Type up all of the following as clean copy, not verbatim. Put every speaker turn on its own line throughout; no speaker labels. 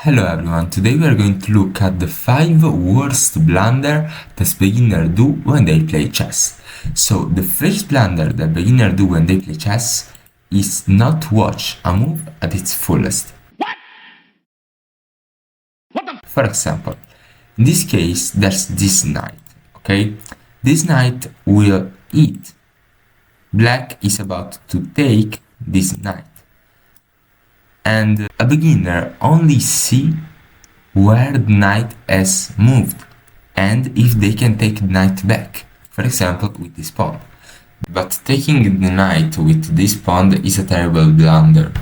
Hello everyone, today we are going to look at the 5 worst blunder that beginners do when they play chess. So the first blunder that beginners do when they play chess is not to watch a move at its fullest. For example, in this case there's this knight, okay? This knight will eat. Black is about to take this knight. And a beginner only see where the knight has moved and if they can take the knight back, for example with this pawn. But taking the knight with this pawn is a terrible blunder,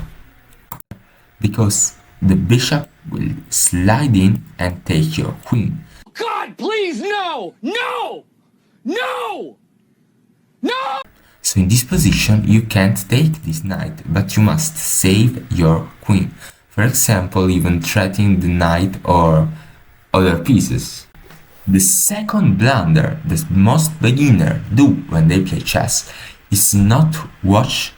because the bishop will slide in and take your queen.
God, please, no! No! No! No!
So in this position you can't take this knight, but you must save your queen. For example, even threatening the knight or other pieces. The second blunder that most beginners do when they play chess is not watch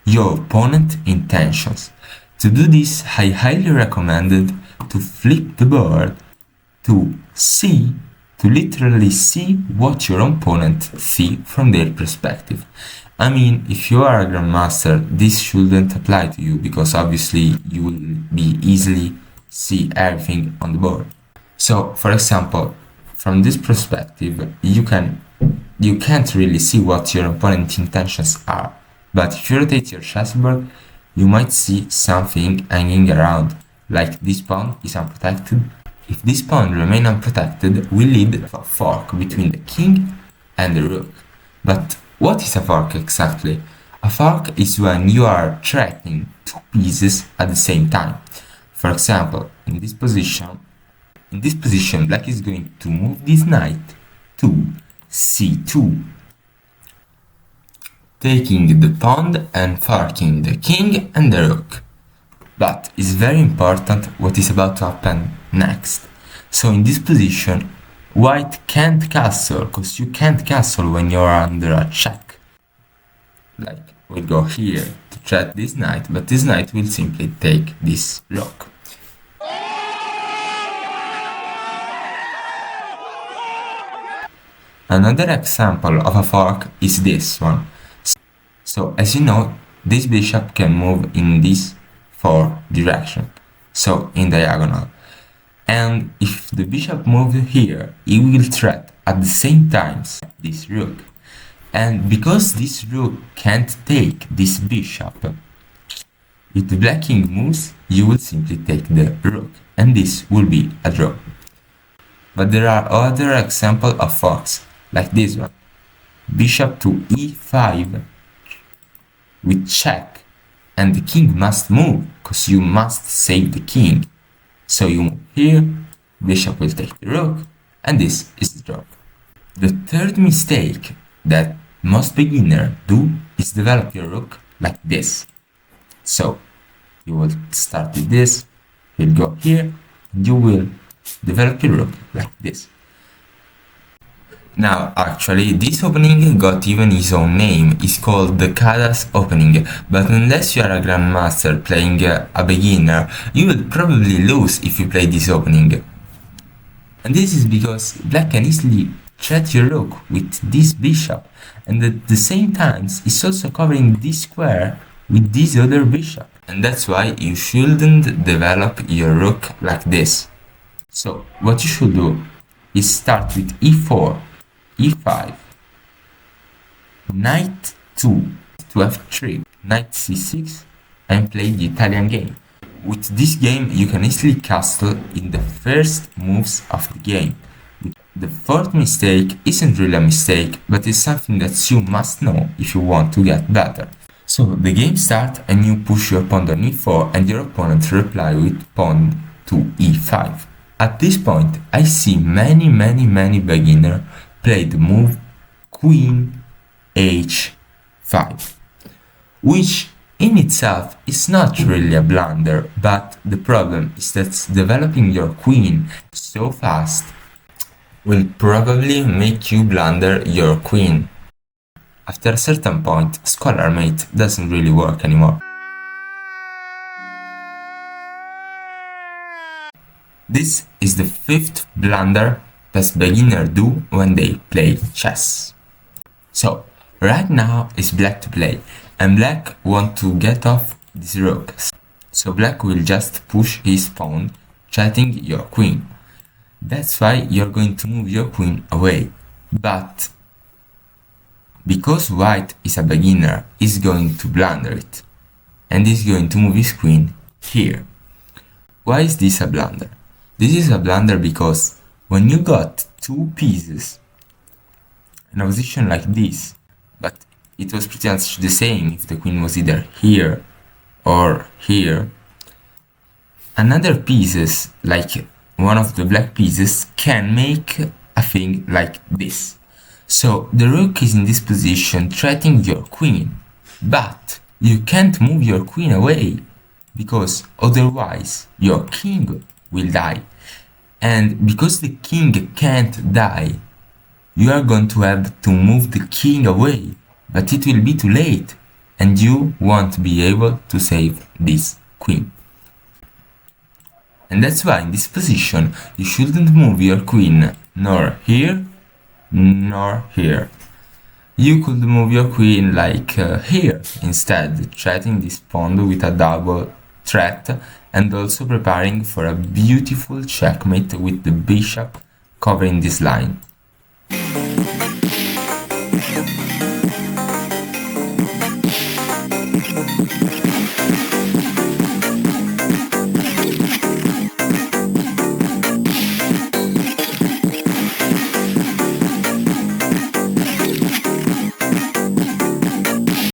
your opponent's intentions. To do this, I highly recommend to flip the board to literally see what your opponent see from their perspective. I mean, if you are a grandmaster, this shouldn't apply to you because obviously you will be easily see everything on the board. So, for example, from this perspective, you can't really see what your opponent's intentions are. But if you rotate your chessboard, you might see something hanging around, like this pawn is unprotected. If this pawn remains unprotected, we lead a fork between the king and the rook. But what is a fork exactly? A fork is when you are threatening two pieces at the same time. For example, in this position, black is going to move this knight to c2, taking the pawn and forking the king and the rook. But it's very important what is about to happen next. So in this position, white can't castle, because you can't castle when you're under a check. Like, we'll go here to threat this knight, but this knight will simply take this rook. Another example of a fork is this one. So as you know, this bishop can move in this 4 direction, so in diagonal. And if the bishop moves here, it will threat at the same time this rook. And because this rook can't take this bishop, if the black king moves, you will simply take the rook, and this will be a draw. But there are other examples of forks, like this one. Bishop to e5 with check, and the king must move, because you must save the king. So you move here, bishop will take the rook, and this is the draw. The third mistake that most beginners do is develop your rook like this. So you will start with this, you'll go here, and you will develop your rook like this. Now, actually, this opening got even his own name. It's called the Kada's opening, but unless you are a grandmaster playing a beginner, you will probably lose if you play this opening. And this is because black can easily threat your rook with this bishop, and at the same time, it's also covering this square with this other bishop. And that's why you shouldn't develop your rook like this. So, what you should do is start with e4, e5, knight 2 to f3, knight c6, and play the Italian game. With this game, you can easily castle in the first moves of the game. The fourth mistake isn't really a mistake, but it's something that you must know if you want to get better. So the game starts and you push your pawn on e4 and your opponent reply with pawn to e5. At this point, I see many beginners play the move Queen h5, which in itself is not really a blunder, but the problem is that developing your queen so fast will probably make you blunder your queen. After a certain point, scholar mate doesn't really work anymore. This is the fifth blunder that beginners do when they play chess. So, right now is black to play, and black want to get off this rook. So black will just push his pawn, threatening your queen. That's why you're going to move your queen away. But because white is a beginner, he's going to blunder it, and he's going to move his queen here. Why is this a blunder? This is a blunder because when you got two pieces in a position like this, but it was pretty much the same if the queen was either here or here, another pieces, like one of the black pieces, can make a thing like this. So the rook is in this position threatening your queen, but you can't move your queen away because otherwise your king will die. And because the king can't die, you are going to have to move the king away, but it will be too late and you won't be able to save this queen. And that's why in this position you shouldn't move your queen nor here nor here. You could move your queen like here instead, threatening this pawn with a double threat and also preparing for a beautiful checkmate with the bishop covering this line.